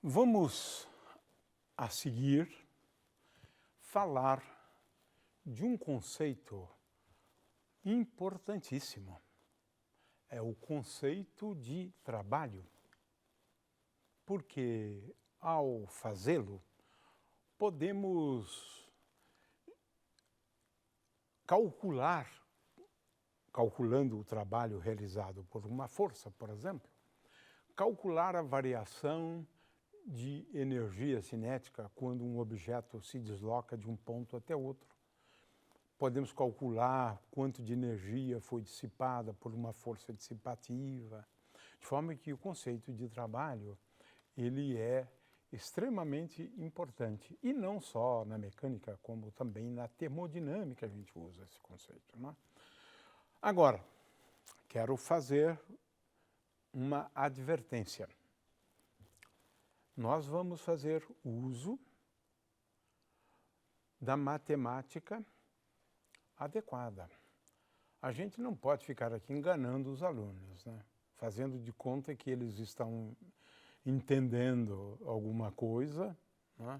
Vamos, a seguir, falar de um conceito importantíssimo. É o conceito de trabalho. Porque, ao fazê-lo, podemos calculando o trabalho realizado por uma força, por exemplo, calcular a variação de energia cinética quando um objeto se desloca de um ponto até outro. Podemos calcular quanto de energia foi dissipada por uma força dissipativa, de forma que o conceito de trabalho ele é extremamente importante, e não só na mecânica, como também na termodinâmica a gente usa esse conceito, não é? Agora, quero fazer uma advertência. Nós vamos fazer uso da matemática adequada. A gente não pode ficar aqui enganando os alunos, né? Fazendo de conta que eles estão entendendo alguma coisa, né?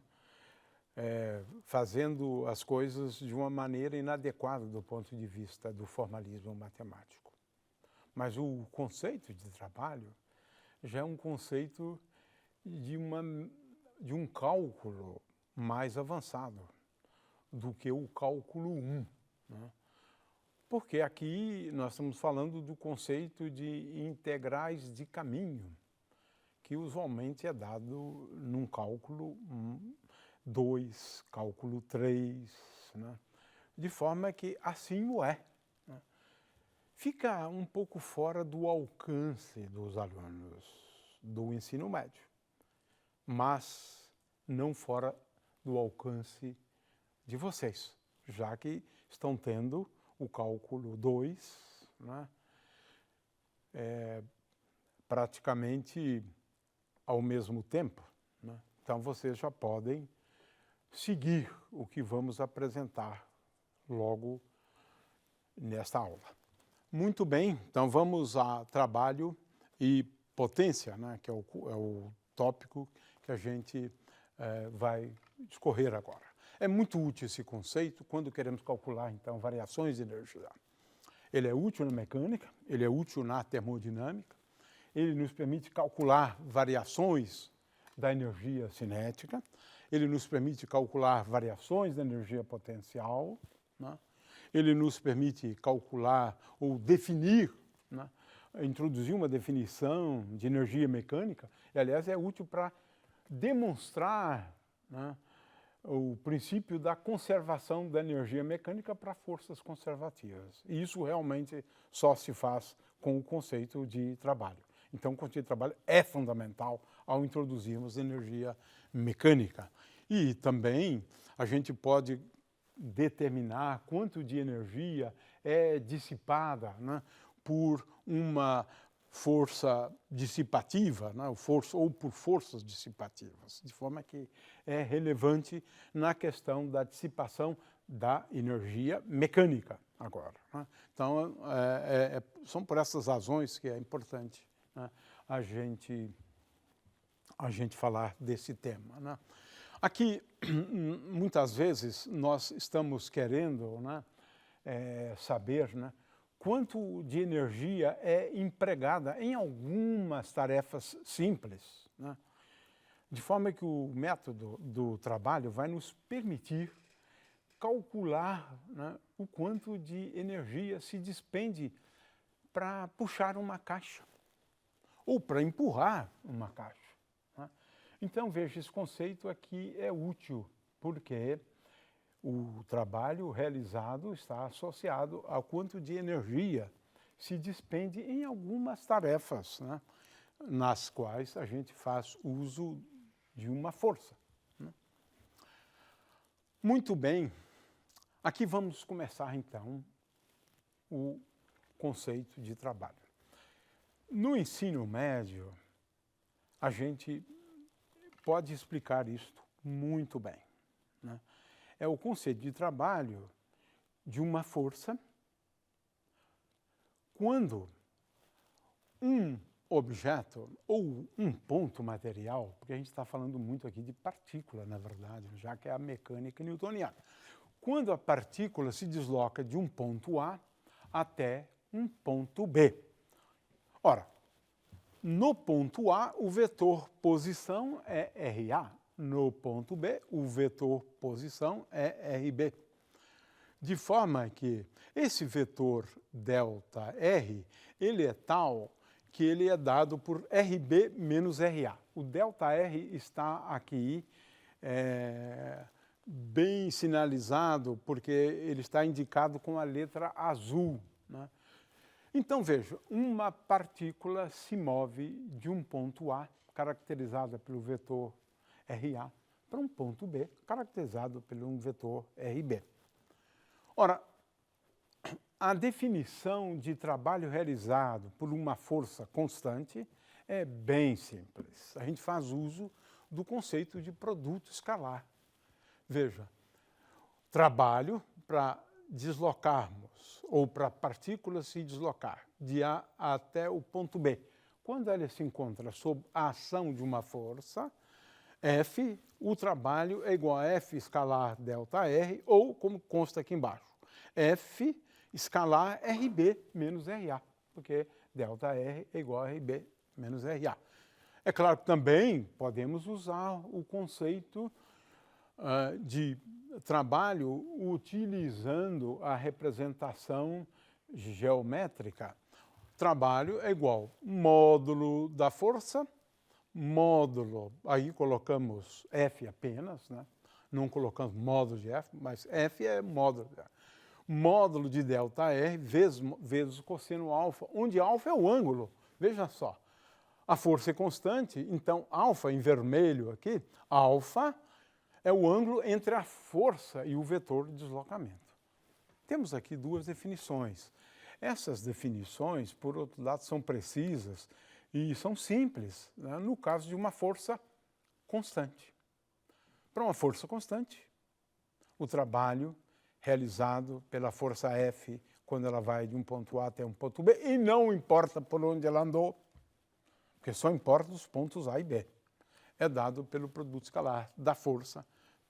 Fazendo as coisas de uma maneira inadequada do ponto de vista do formalismo matemático. Mas o conceito de trabalho já é um conceito de um cálculo mais avançado do que o cálculo 1, né? Porque aqui nós estamos falando do conceito de integrais de caminho, que usualmente é dado num cálculo 2, cálculo 3, né? De forma que assim o é, né? Fica um pouco fora do alcance dos alunos do ensino médio, mas não fora do alcance de vocês, já que estão tendo o cálculo 2, né? Praticamente ao mesmo tempo, né? Então vocês já podem seguir o que vamos apresentar logo nesta aula. Muito bem, então vamos a trabalho e potência, né? Que é o tópico que a gente vai discorrer agora. É muito útil esse conceito quando queremos calcular, então, variações de energia. Ele é útil na mecânica, ele é útil na termodinâmica, ele nos permite calcular variações da energia cinética, ele nos permite calcular variações da energia potencial, né? Ele nos permite calcular ou definir, né? Introduzir uma definição de energia mecânica, e, aliás, é útil para demonstrar, né, o princípio da conservação da energia mecânica para forças conservativas. E isso realmente só se faz com o conceito de trabalho. Então, o conceito de trabalho é fundamental ao introduzirmos energia mecânica. E também a gente pode determinar quanto de energia é dissipada, né, por uma força dissipativa, né, ou por forças dissipativas, de forma que é relevante na questão da dissipação da energia mecânica agora, né? Então, são por essas razões que é importante, né, a gente falar desse tema, né? Aqui, muitas vezes, nós estamos querendo, né, saber, né, quanto de energia é empregada em algumas tarefas simples, né? De forma que o método do trabalho vai nos permitir calcular, né, o quanto de energia se despende para puxar uma caixa ou para empurrar uma caixa, né? Então, veja, esse conceito aqui é útil, porque o trabalho realizado está associado ao quanto de energia se despende em algumas tarefas, né, nas quais a gente faz uso de uma força, né? Muito bem, aqui vamos começar então o conceito de trabalho. No ensino médio, a gente pode explicar isto muito bem, né? É o conceito de trabalho de uma força quando um objeto ou um ponto material, porque a gente está falando muito aqui de partícula, na verdade, já que é a mecânica newtoniana. Quando a partícula se desloca de um ponto A até um ponto B. Ora, no ponto A, o vetor posição é RA. No ponto B, o vetor posição é RB. De forma que esse vetor ΔR, ele é tal que ele é dado por RB menos RA. O ΔR está aqui bem sinalizado, porque ele está indicado com a letra azul, né? Então, veja, uma partícula se move de um ponto A, caracterizada pelo vetor RA, para um ponto B, caracterizado pelo um vetor RB. Ora, a definição de trabalho realizado por uma força constante é bem simples. A gente faz uso do conceito de produto escalar. Veja, trabalho para deslocarmos ou para a partícula se deslocar de A até o ponto B. Quando ela se encontra sob a ação de uma força, F, o trabalho é igual a F escalar ΔR, ou, como consta aqui embaixo, F escalar RB menos RA, porque ΔR é igual a RB menos RA. É claro que também podemos usar o conceito de trabalho utilizando a representação geométrica. Trabalho é igual módulo da força, módulo, aí colocamos F apenas, né? Não colocamos módulo de F, mas F é módulo. Módulo de ΔR vezes cosseno alfa, onde alfa é o ângulo. Veja só, a força é constante, então alfa em vermelho aqui, alfa é o ângulo entre a força e o vetor de deslocamento. Temos aqui duas definições. Essas definições, por outro lado, são precisas e são simples, né, no caso de uma força constante. Para uma força constante, o trabalho realizado pela força F quando ela vai de um ponto A até um ponto B, e não importa por onde ela andou, porque só importa os pontos A e B, é dado pelo produto escalar da força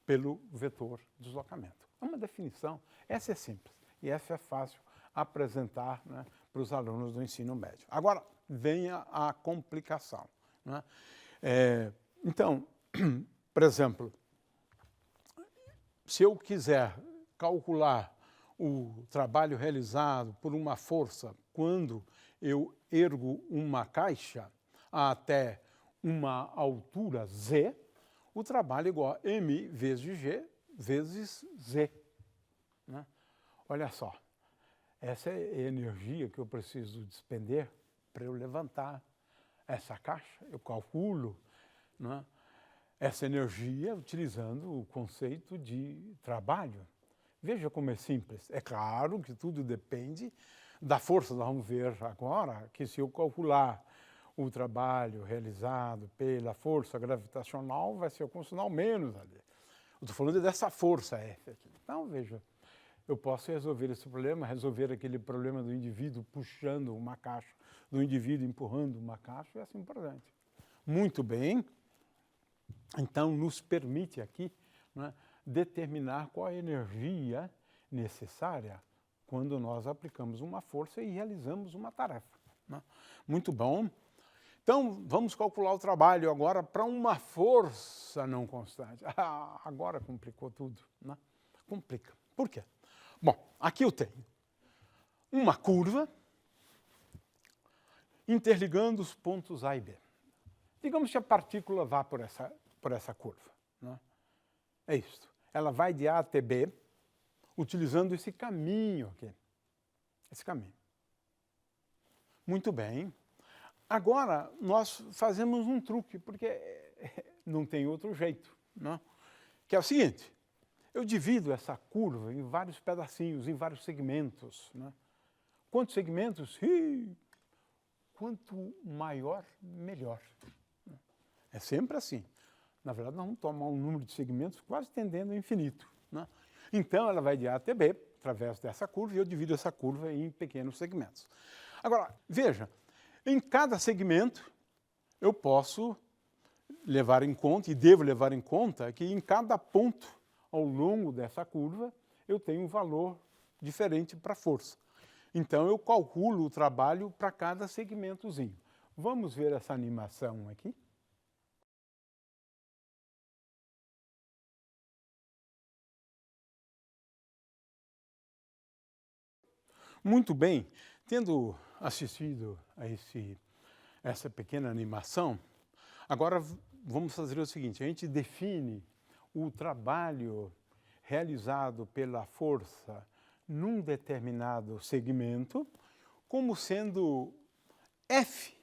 pelo vetor de deslocamento. É uma definição, essa é simples, e essa é fácil apresentar, né, para os alunos do ensino médio. Agora, vem a complicação, né? Então, por exemplo, se eu quiser calcular o trabalho realizado por uma força quando eu ergo uma caixa até uma altura Z, o trabalho é igual a M vezes G vezes Z, né? Olha só, essa é a energia que eu preciso despender para eu levantar essa caixa. Eu calculo, né, essa energia utilizando o conceito de trabalho. Veja como é simples. É claro que tudo depende da força. Nós vamos ver agora que se eu calcular o trabalho realizado pela força gravitacional, vai ser o constitucional menos ali. Eu estou falando dessa força F aqui. Então, veja, eu posso resolver esse problema, resolver aquele problema do indivíduo puxando uma caixa, do indivíduo empurrando uma caixa, e assim por diante. Muito bem. Então, nos permite aqui, né, determinar qual a energia necessária quando nós aplicamos uma força e realizamos uma tarefa, né? Muito bom. Então, vamos calcular o trabalho agora para uma força não constante. Agora complicou tudo, né? Complica. Por quê? Bom, aqui eu tenho uma curva interligando os pontos A e B. Digamos que a partícula vá por essa curva, né? É isso. Ela vai de A até B, utilizando esse caminho aqui. Esse caminho. Muito bem. Agora, nós fazemos um truque, porque não tem outro jeito, né? Que é o seguinte: eu divido essa curva em vários pedacinhos, em vários segmentos, né? Quantos segmentos? Quanto maior, melhor. É sempre assim. Na verdade, nós vamos tomar um número de segmentos quase tendendo ao infinito, né? Então, ela vai de A até B, através dessa curva, e eu divido essa curva em pequenos segmentos. Agora, veja, Em cada segmento, eu posso levar em conta, e devo levar em conta, que em cada ponto ao longo dessa curva, eu tenho um valor diferente para a força. Então, eu calculo o trabalho para cada segmentozinho. Vamos ver essa animação aqui? Muito bem, tendo assistido a essa pequena animação, agora vamos fazer o seguinte, a gente define o trabalho realizado pela força num determinado segmento como sendo F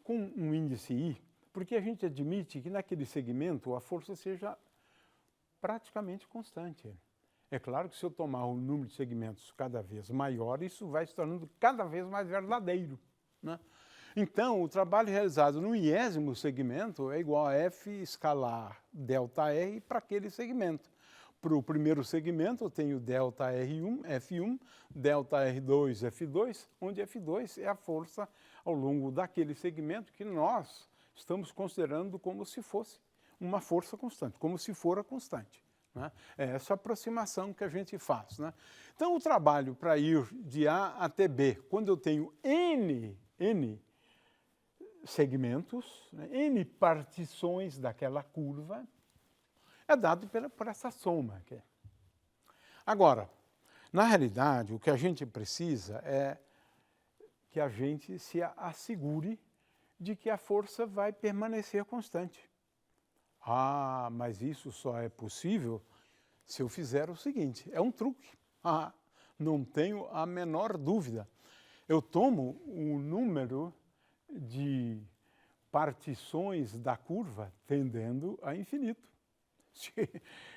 com um índice I, porque a gente admite que naquele segmento a força seja praticamente constante. É claro que se eu tomar um número de segmentos cada vez maior, isso vai se tornando cada vez mais verdadeiro, né? Então, o trabalho realizado no iésimo segmento é igual a F escalar ΔR para aquele segmento. Para o primeiro segmento, eu tenho ΔR1, F1, ΔR2, F2, onde F2 é a força ao longo daquele segmento que nós estamos considerando como se fosse uma força constante, como se fora constante, né? É essa aproximação que a gente faz, né? Então, o trabalho para ir de A até B, quando eu tenho N segmentos, né, N partições daquela curva, é dado por essa soma aqui. Agora, na realidade, o que a gente precisa é que a gente se assegure de que a força vai permanecer constante. Ah, mas isso só é possível se eu fizer o seguinte, é um truque. Ah, não tenho a menor dúvida. Eu tomo o número de partições da curva tendendo a infinito. Se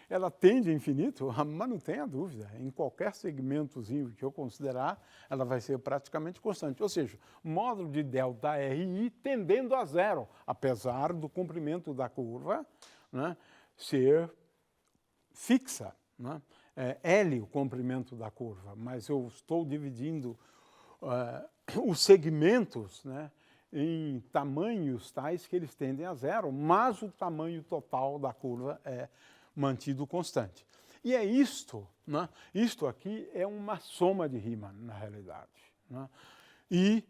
ela tende a infinito, mas não tenha dúvida, em qualquer segmentozinho que eu considerar, ela vai ser praticamente constante. Ou seja, módulo de ΔRI tendendo a zero, apesar do comprimento da curva, né, ser fixa, né? É L o comprimento da curva, mas eu estou dividindo os segmentos, né, em tamanhos tais que eles tendem a zero, mas o tamanho total da curva é mantido constante. E é isto, né? Isto aqui é uma soma de Riemann, na realidade, né? E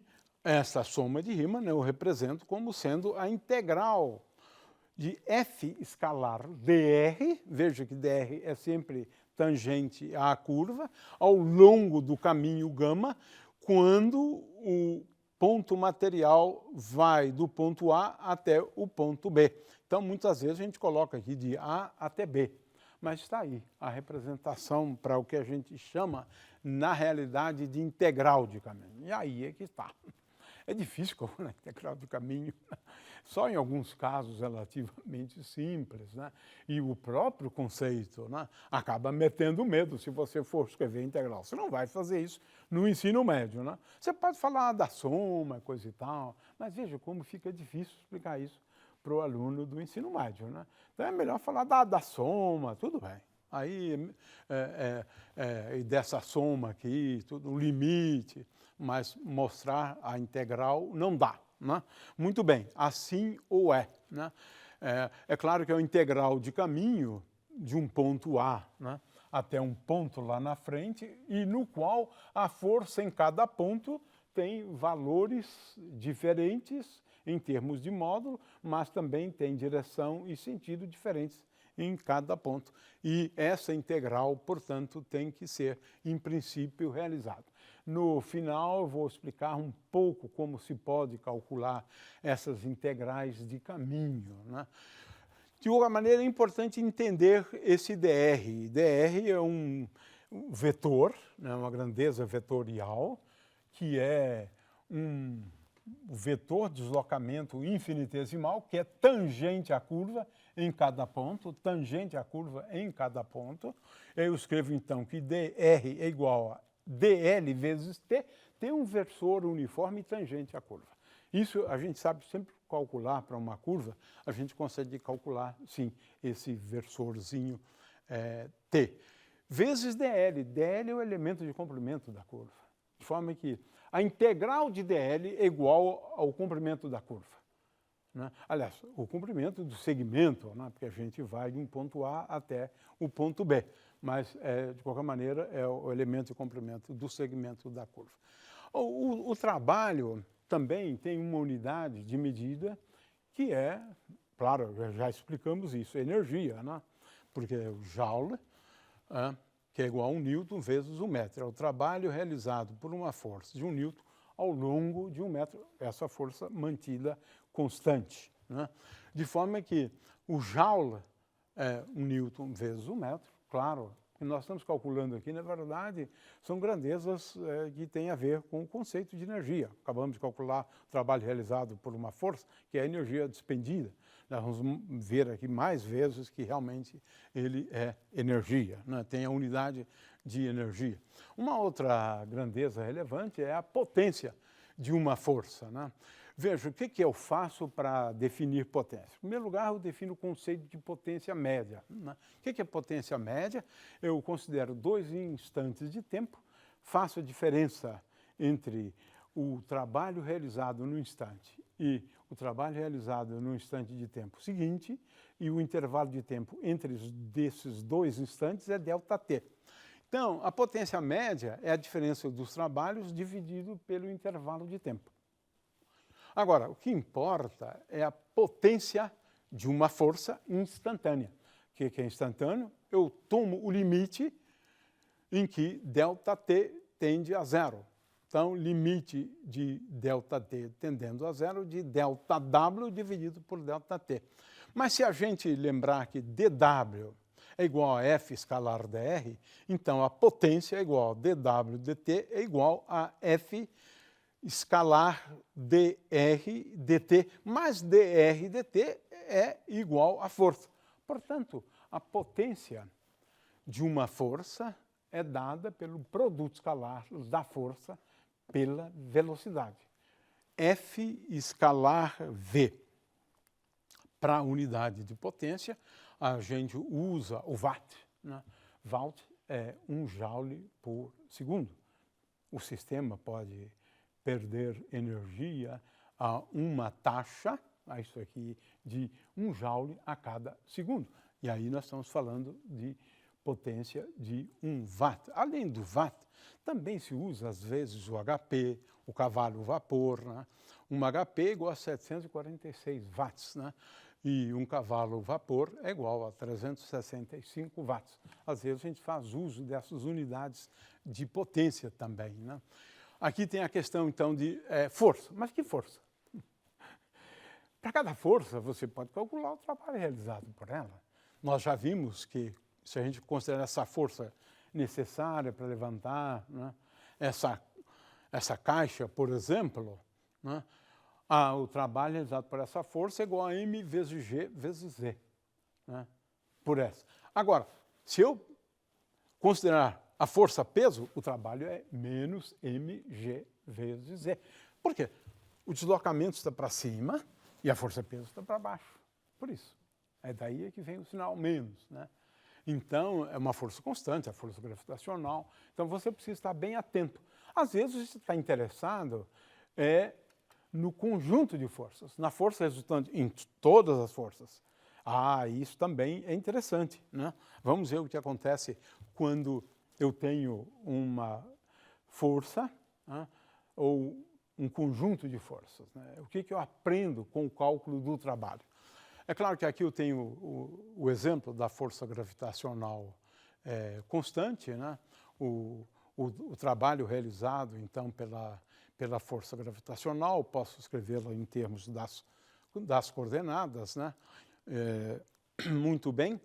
essa soma de Riemann eu represento como sendo a integral de F escalar dr, veja que dr é sempre tangente à curva, ao longo do caminho gama, quando o ponto material vai do ponto A até o ponto B. Então, muitas vezes a gente coloca aqui de A até B, mas está aí a representação para o que a gente chama, na realidade, de integral de caminho. E aí é que está. É difícil calcular a integral de caminho, só em alguns casos relativamente simples, né? E o próprio conceito, né, acaba metendo medo se você for escrever integral. Você não vai fazer isso no ensino médio, né? Você pode falar da soma, coisa e tal, mas veja como fica difícil explicar isso para o aluno do ensino médio, né? Então é melhor falar da soma, tudo bem. Aí, e dessa soma aqui, tudo, um limite, mas mostrar a integral não dá, né? Muito bem, assim ou é, né? É claro que é o integral de caminho de um ponto A, né, até um ponto lá na frente, e no qual a força em cada ponto tem valores diferentes em termos de módulo, mas também tem direção e sentido diferentes em cada ponto. E essa integral, portanto, tem que ser, em princípio, realizada. No final, eu vou explicar um pouco como se pode calcular essas integrais de caminho, né? De alguma maneira, é importante entender esse dr. dr é um vetor, né, uma grandeza vetorial, que é um vetor de deslocamento infinitesimal, que é tangente à curva em cada ponto, tangente à curva em cada ponto. Eu escrevo, então, que dr é igual a dl vezes t, tem um versor uniforme tangente à curva. Isso a gente sabe sempre calcular para uma curva, a gente consegue calcular, sim, esse versorzinho t. Vezes dl. dl é o elemento de comprimento da curva. De forma que a integral de dl é igual ao comprimento da curva, né? Aliás, o comprimento do segmento, né? Porque a gente vai de um ponto A até o ponto B, mas, de qualquer maneira, é o elemento de comprimento do segmento da curva. O trabalho também tem uma unidade de medida que é, claro, já explicamos isso, energia, né? Porque é o joule, que é igual a 1 newton vezes 1 metro. É o trabalho realizado por uma força de 1 newton ao longo de 1 metro, essa força mantida constante, né? De forma que o joule é 1 newton vezes 1 metro, claro, o que nós estamos calculando aqui, na verdade, são grandezas que têm a ver com o conceito de energia. Acabamos de calcular o trabalho realizado por uma força, que é a energia despendida. Nós vamos ver aqui mais vezes que realmente ele é energia, né? Tem a unidade de energia. Uma outra grandeza relevante é a potência de uma força, né? Veja, o que eu faço para definir potência? Em primeiro lugar, eu defino o conceito de potência média, né? O que é potência média? Eu considero 2 instantes de tempo, faço a diferença entre o trabalho realizado no instante e o trabalho realizado no instante de tempo seguinte, e o intervalo de tempo entre desses 2 instantes é ΔT. Então, a potência média é a diferença dos trabalhos dividido pelo intervalo de tempo. Agora, o que importa é a potência de uma força instantânea. O que é instantâneo? Eu tomo o limite em que ΔT tende a zero. Então, limite de ΔT tendendo a zero de ΔW dividido por ΔT. Mas se a gente lembrar que dW é igual a F escalar dr, então a potência é igual a dW dt é igual a F escalar dr dt, mais dr dt é igual a força. Portanto, a potência de uma força é dada pelo produto escalar da força pela velocidade. F escalar V. Para a unidade de potência, a gente usa o watt, né? Watt é 1 joule por segundo. O sistema pode perder energia a uma taxa, isso aqui, de 1 joule a cada segundo. E aí nós estamos falando de potência de 1 watt. Além do watt, também se usa, às vezes, o HP, o cavalo vapor, né? Um HP é igual a 746 watts, né? E um cavalo vapor é igual a 365 watts. Às vezes a gente faz uso dessas unidades de potência também, né? Aqui tem a questão, então, de força. Mas que força? Para cada força, você pode calcular o trabalho realizado por ela. Nós já vimos que, se a gente considerar essa força necessária para levantar, né, essa caixa, por exemplo, né, o trabalho realizado por essa força é igual a m vezes g vezes z, né, por essa. Agora, se eu considerar a força-peso, o trabalho é menos mg vezes z. Por quê? O deslocamento está para cima e a força-peso está para baixo. Por isso. É daí que vem o sinal menos, né? Então, é uma força constante, a força gravitacional. Então, você precisa estar bem atento. Às vezes, você está interessado no conjunto de forças, na força resultante em todas as forças. Isso também é interessante, né? Vamos ver o que acontece quando eu tenho uma força, né, ou um conjunto de forças, né? O que eu aprendo com o cálculo do trabalho? É claro que aqui eu tenho o exemplo da força gravitacional constante, né? O trabalho realizado, então, pela força gravitacional, posso escrevê-la em termos das coordenadas, né? Muito bem.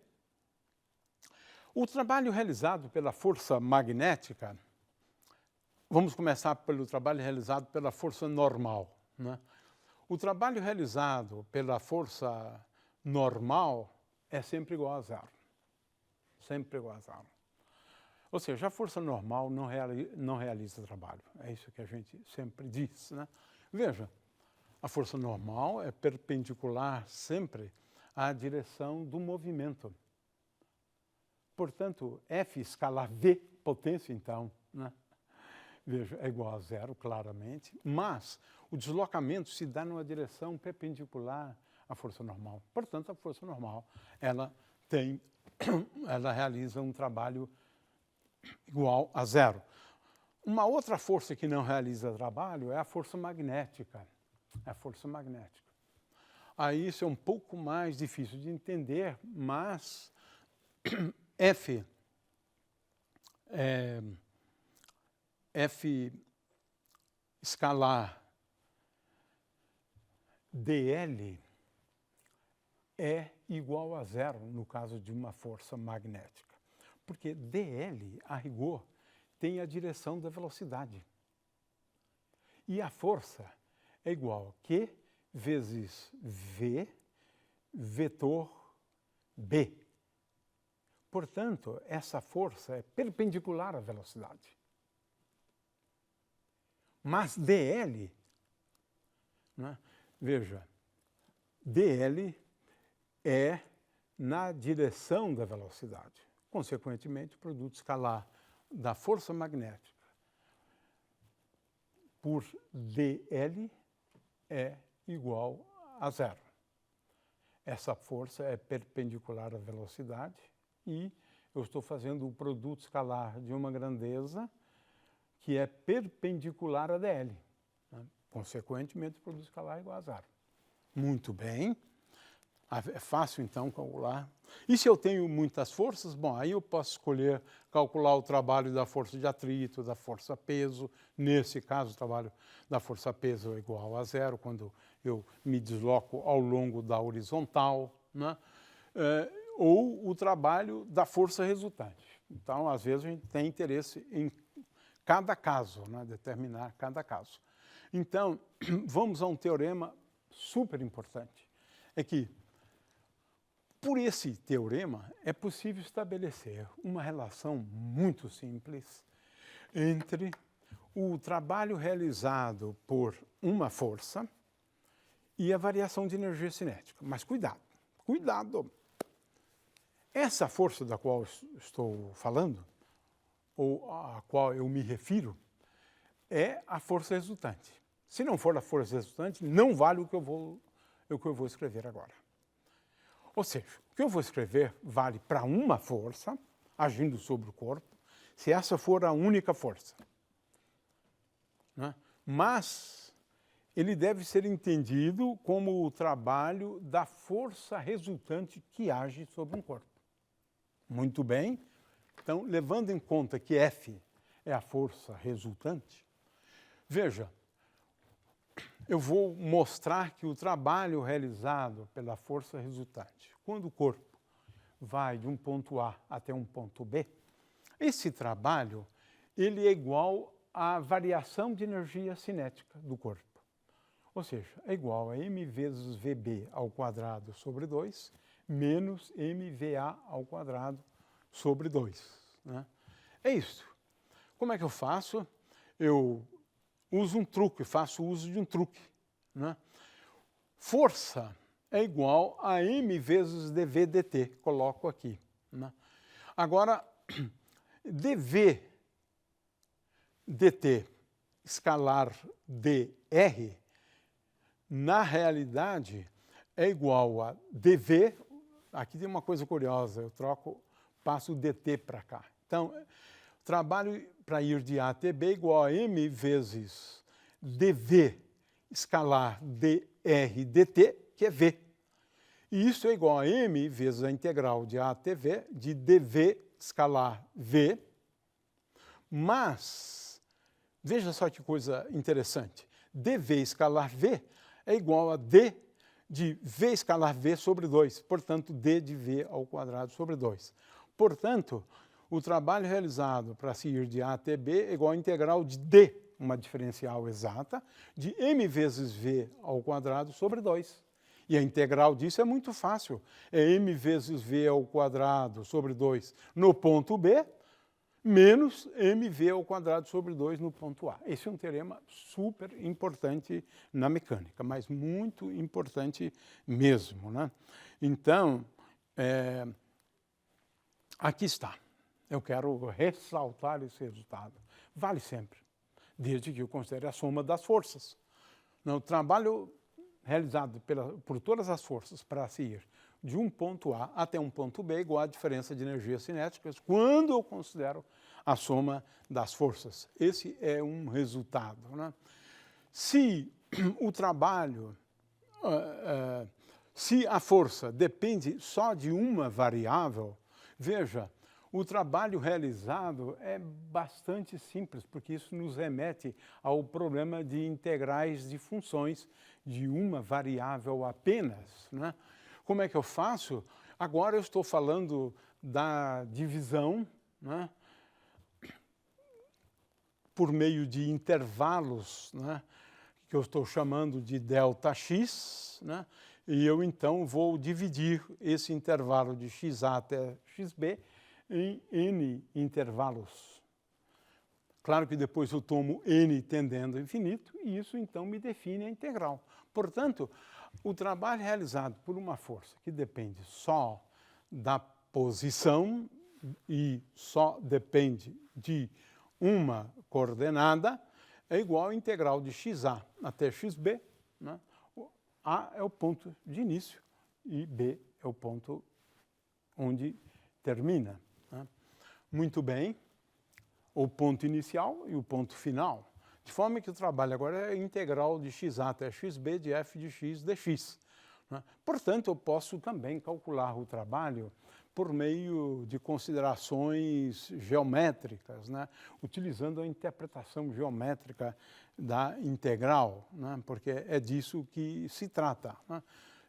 O trabalho realizado pela força magnética, vamos começar pelo trabalho realizado pela força normal, né? O trabalho realizado pela força normal é sempre igual a zero. Sempre igual a zero. Ou seja, a força normal não realiza trabalho. É isso que a gente sempre diz, né? Veja, a força normal é perpendicular sempre à direção do movimento. Portanto, F escalar V, potência, então, né? veja, é igual a zero, claramente, mas o deslocamento se dá numa direção perpendicular à força normal. Portanto, a força normal, ela realiza um trabalho igual a zero. Uma outra força que não realiza trabalho é a força magnética. É a força magnética. Aí isso é um pouco mais difícil de entender, mas F escalar dl é igual a zero no caso de uma força magnética. Porque dl, a rigor, tem a direção da velocidade. E a força é igual a Q vezes V vetor B. Portanto, essa força é perpendicular à velocidade. Mas dl, né, veja, dl é na direção da velocidade. Consequentemente, o produto escalar da força magnética por dl é igual a zero. Essa força é perpendicular à velocidade e eu estou fazendo o produto escalar de uma grandeza que é perpendicular a dl. Consequentemente, o produto escalar é igual a zero. Muito bem. É fácil, então, calcular. E se eu tenho muitas forças? Bom, aí eu posso escolher calcular o trabalho da força de atrito, da força-peso. Nesse caso, o trabalho da força-peso é igual a zero, quando eu me desloco ao longo da horizontal, né? Ou o trabalho da força resultante. Então, às vezes, a gente tem interesse em cada caso, né? Determinar cada caso. Então, vamos a um teorema super importante. É que, por esse teorema, é possível estabelecer uma relação muito simples entre o trabalho realizado por uma força e a variação de energia cinética. Mas cuidado, cuidado! Essa força da qual estou falando, ou a qual eu me refiro, é a força resultante. Se não for a força resultante, não vale o que eu vou escrever agora. Ou seja, o que eu vou escrever vale para uma força agindo sobre o corpo, se essa for a única força. Né? Mas ele deve ser entendido como o trabalho da força resultante que age sobre um corpo. Muito bem. Então, levando em conta que F é a força resultante, veja, eu vou mostrar que o trabalho realizado pela força resultante, quando o corpo vai de um ponto A até um ponto B, esse trabalho ele é igual à variação de energia cinética do corpo. Ou seja, é igual a m vezes vb ao quadrado sobre 2 menos mva ao quadrado sobre 2. Né? É isso. Como é que eu faço? Eu uso um truque, faço uso de um truque. Né? Força é igual a m vezes dv dt, coloco aqui. Né? Agora, dv dt escalar dr, na realidade, é igual a dv, aqui tem uma coisa curiosa, eu passo o dt para cá. Então, trabalho para ir de A até B igual a m vezes dv escalar dr dt, que é v. E isso é igual a m vezes a integral de A até V de dv escalar v. Mas, veja só que coisa interessante, dv escalar v é igual a d de v escalar v sobre 2, portanto, d de v ao quadrado sobre 2. Portanto, o trabalho realizado para se ir de A até B é igual a integral de d, uma diferencial exata, de m vezes v ao quadrado sobre 2. E a integral disso é muito fácil. É m vezes v ao quadrado sobre 2 no ponto B, menos mv ao quadrado sobre 2 no ponto A. Esse é um teorema super importante na mecânica, mas muito importante mesmo. Né? Então, aqui está. Eu quero ressaltar esse resultado. Vale sempre. desde que eu considere a soma das forças. O trabalho realizado por todas as forças para se ir de um ponto A até um ponto B é igual à diferença de energias cinéticas quando eu considero a soma das forças. Esse é um resultado. Se o trabalho, se a força depende só de uma variável, veja, o trabalho realizado é bastante simples, porque isso nos remete ao problema de integrais de funções de uma variável apenas. Como é que eu faço? Agora eu estou falando da divisão, por meio de intervalos, que eu estou chamando de ΔX, e eu então vou dividir esse intervalo de XA até XB em N intervalos. Claro que depois eu tomo N tendendo ao infinito e isso então me define a integral. Portanto, o trabalho realizado por uma força que depende só da posição e só depende de uma coordenada é igual à integral de XA até XB. A é o ponto de início e B é o ponto onde termina. Muito bem, o ponto inicial e o ponto final. De forma que o trabalho agora é integral de XA até XB de f de x dx. Portanto, eu posso também calcular o trabalho por meio de considerações geométricas, utilizando a interpretação geométrica da integral, porque é disso que se trata.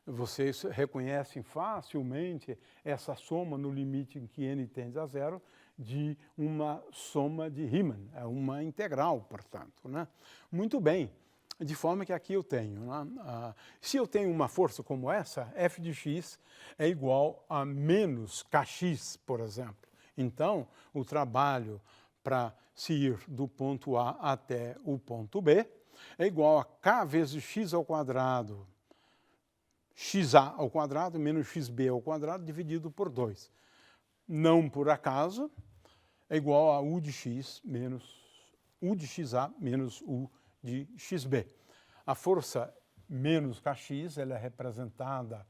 Vocês reconhecem facilmente essa soma no limite em que n tende a zero de uma soma de Riemann, é uma integral, portanto. Muito bem, de forma que aqui eu tenho, se eu tenho uma força como essa, f de x é igual a menos kx, por exemplo. Então, o trabalho para se ir do ponto A até o ponto B é igual a k vezes x ao quadrado, xa ao quadrado menos xb ao quadrado dividido por 2. Não por acaso, é igual a u de x menos u de xa menos u de xb. A força menos kx ela é representada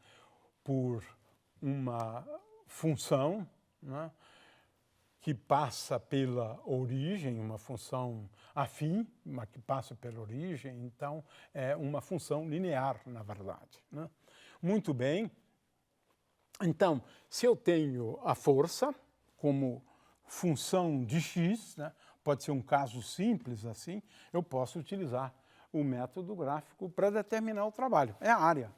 por uma função que passa pela origem, uma função afim, mas que passa pela origem, então é uma função linear, na verdade. Muito bem. Então, se eu tenho a força como função de x, pode ser um caso simples assim, eu posso utilizar o método gráfico para determinar o trabalho. É a área.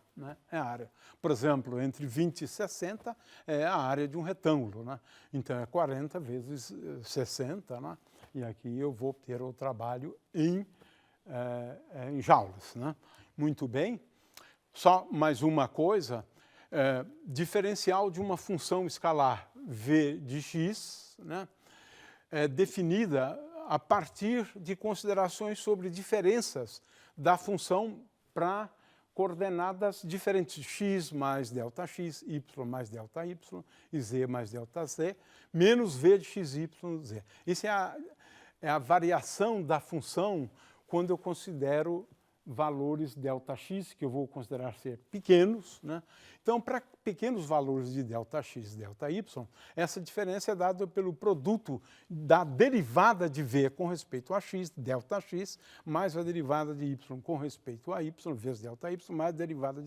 É a área. Por exemplo, entre 20 e 60 é a área de um retângulo. Então, é 40 vezes 60, e aqui eu vou ter o trabalho em joules. Muito bem. Só mais uma coisa, diferencial de uma função escalar v de x é definida a partir de considerações sobre diferenças da função para coordenadas diferentes, x mais ΔX, y mais ΔY e z mais ΔZ, menos v de xy, z. Isso é a variação da função quando eu considero valores ΔX, que eu vou considerar ser pequenos. Então, para pequenos valores de ΔX e ΔY, essa diferença é dada pelo produto da derivada de v com respeito a x, ΔX, mais a derivada de y com respeito a y, vezes ΔY, mais a derivada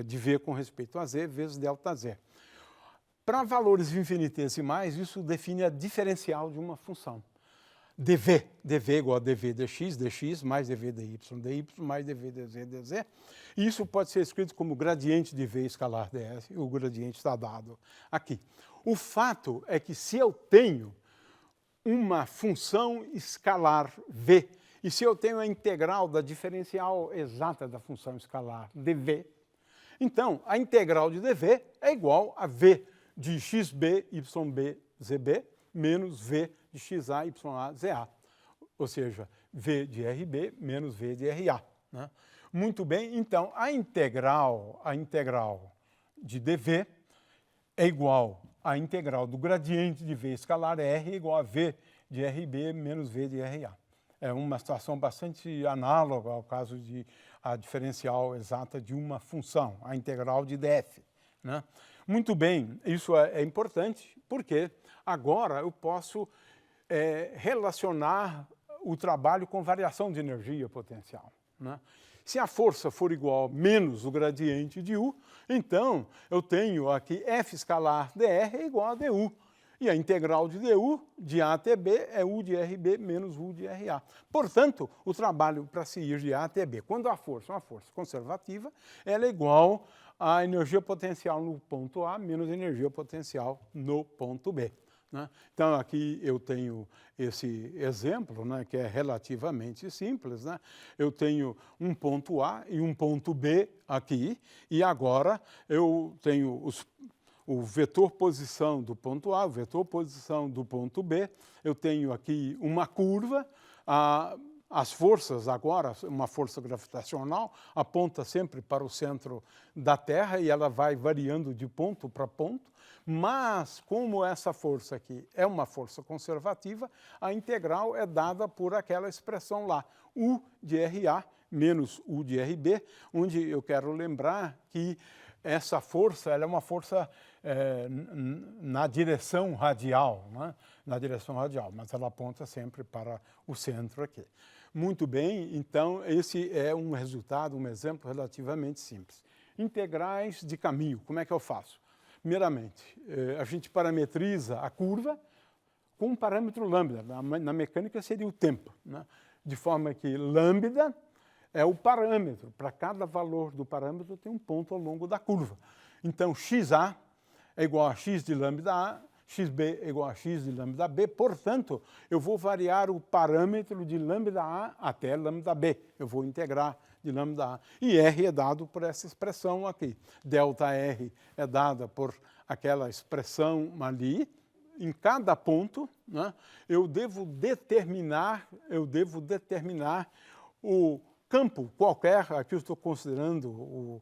de v com respeito a z, vezes ΔZ. Para valores infinitesimais, isso define a diferencial de uma função. dv igual a dv dx mais dv dy mais dv dz. E isso pode ser escrito como gradiente de v escalar ds, o gradiente está dado aqui. O fato é que se eu tenho uma função escalar v, e se eu tenho a integral da diferencial exata da função escalar dv, então a integral de dv é igual a v de xb, yb, zb, menos v de xa, ya, za. Ou seja, v de rb menos v de ra. Muito bem, então a integral de dv é igual à integral do gradiente de v escalar r igual a v de RB menos V de RA. É uma situação bastante análoga ao caso de a diferencial exata de uma função, a integral de df, né? Muito bem, isso é importante porque agora eu posso relacionar o trabalho com variação de energia potencial, né? Se a força for igual a menos o gradiente de U, então eu tenho aqui F escalar dr é igual a du. E a integral de du de A até B é U de RB menos U de RA. Portanto, o trabalho para se ir de A até B, quando a força é uma força conservativa, ela é igual à energia potencial no ponto A menos a energia potencial no ponto B, né? Então, aqui eu tenho esse exemplo, né, que é relativamente simples, né? Eu tenho um ponto A e um ponto B aqui, e agora eu tenho o vetor posição do ponto A, o vetor posição do ponto B. Eu tenho aqui uma curva, as forças agora, uma força gravitacional, aponta sempre para o centro da Terra e ela vai variando de ponto para ponto, mas como essa força aqui é uma força conservativa, a integral é dada por aquela expressão lá, U de RA menos U de RB, onde eu quero lembrar que essa força ela é uma força na direção radial, né? Na direção radial, mas ela aponta sempre para o centro aqui. Muito bem, então esse é um resultado, um exemplo relativamente simples. Integrais de caminho, como é que eu faço? Primeiramente, a gente parametriza a curva com um parâmetro lambda, na mecânica seria o tempo, né? De forma que lambda é o parâmetro, para cada valor do parâmetro tem um ponto ao longo da curva. Então, xa é igual a x de lambda a, xb é igual a x de lambda b, portanto, eu vou variar o parâmetro de lambda a até lambda b, eu vou integrar de lambda a. E r é dado por essa expressão aqui. Delta r é dada por aquela expressão ali. Em cada ponto, né, eu devo determinar o campo qualquer, aqui eu estou considerando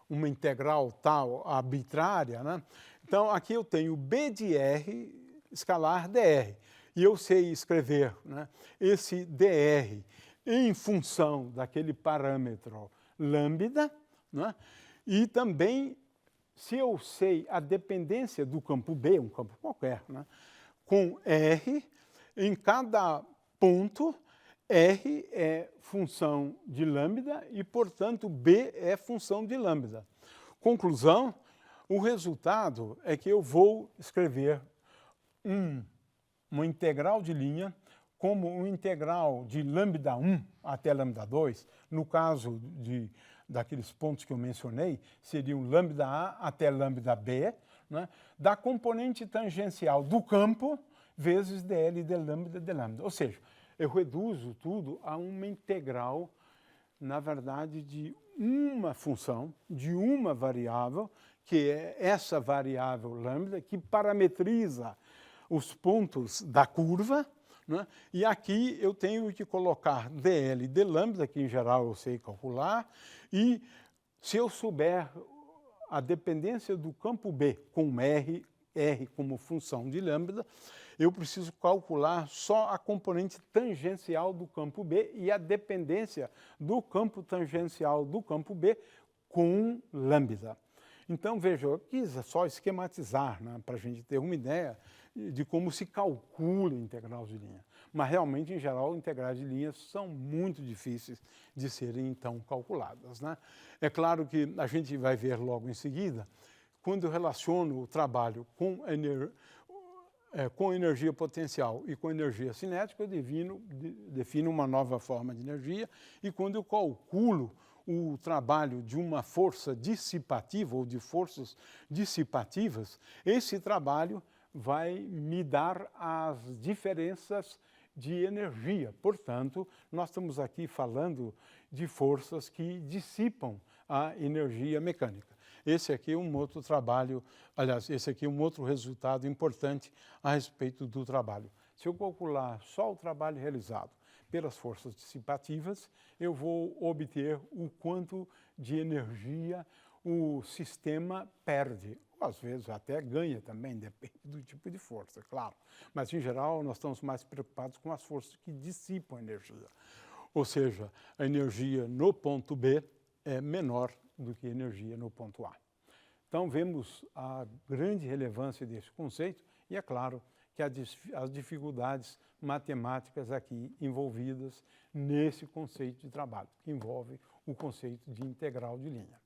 uma integral tal arbitrária, né? Então, aqui eu tenho B de R escalar dr, e eu sei escrever, né, esse dr em função daquele parâmetro lambda, né? E também, se eu sei a dependência do campo B, um campo qualquer, né, com R, em cada ponto, R é função de lambda e, portanto, B é função de lambda. Conclusão, o resultado é que eu vou escrever uma integral de linha como uma integral de lambda 1 até lambda 2, no caso daqueles pontos que eu mencionei, seriam lambda A até lambda B, né, da componente tangencial do campo vezes dl de lambda. Ou seja, eu reduzo tudo a uma integral, na verdade, de uma função, de uma variável, que é essa variável lambda, que parametriza os pontos da curva, né? E aqui eu tenho que colocar dl de lambda, que em geral eu sei calcular, e se eu souber a dependência do campo B com R como função de lambda, eu preciso calcular só a componente tangencial do campo B e a dependência do campo tangencial do campo B com lambda. Então, veja, eu quis só esquematizar, né, para a gente ter uma ideia de como se calcula a integral de linha. Mas, realmente, em geral, integrais de linhas são muito difíceis de serem, então, calculadas, né? É claro que a gente vai ver logo em seguida, quando eu relaciono o trabalho com energia potencial e com energia cinética, eu defino uma nova forma de energia, e quando eu calculo o trabalho de uma força dissipativa ou de forças dissipativas, esse trabalho vai me dar as diferenças de energia. Portanto, nós estamos aqui falando de forças que dissipam a energia mecânica. Esse aqui é um outro trabalho, aliás, esse aqui é um outro resultado importante a respeito do trabalho. Se eu calcular só o trabalho realizado pelas forças dissipativas, eu vou obter o quanto de energia o sistema perde, ou às vezes até ganha também, depende do tipo de força, claro. Mas, em geral, nós estamos mais preocupados com as forças que dissipam energia. Ou seja, a energia no ponto B é menor do que a energia no ponto A. Então, vemos a grande relevância desse conceito e, é claro, que as dificuldades matemáticas aqui envolvidas nesse conceito de trabalho, que envolve o conceito de integral de linha.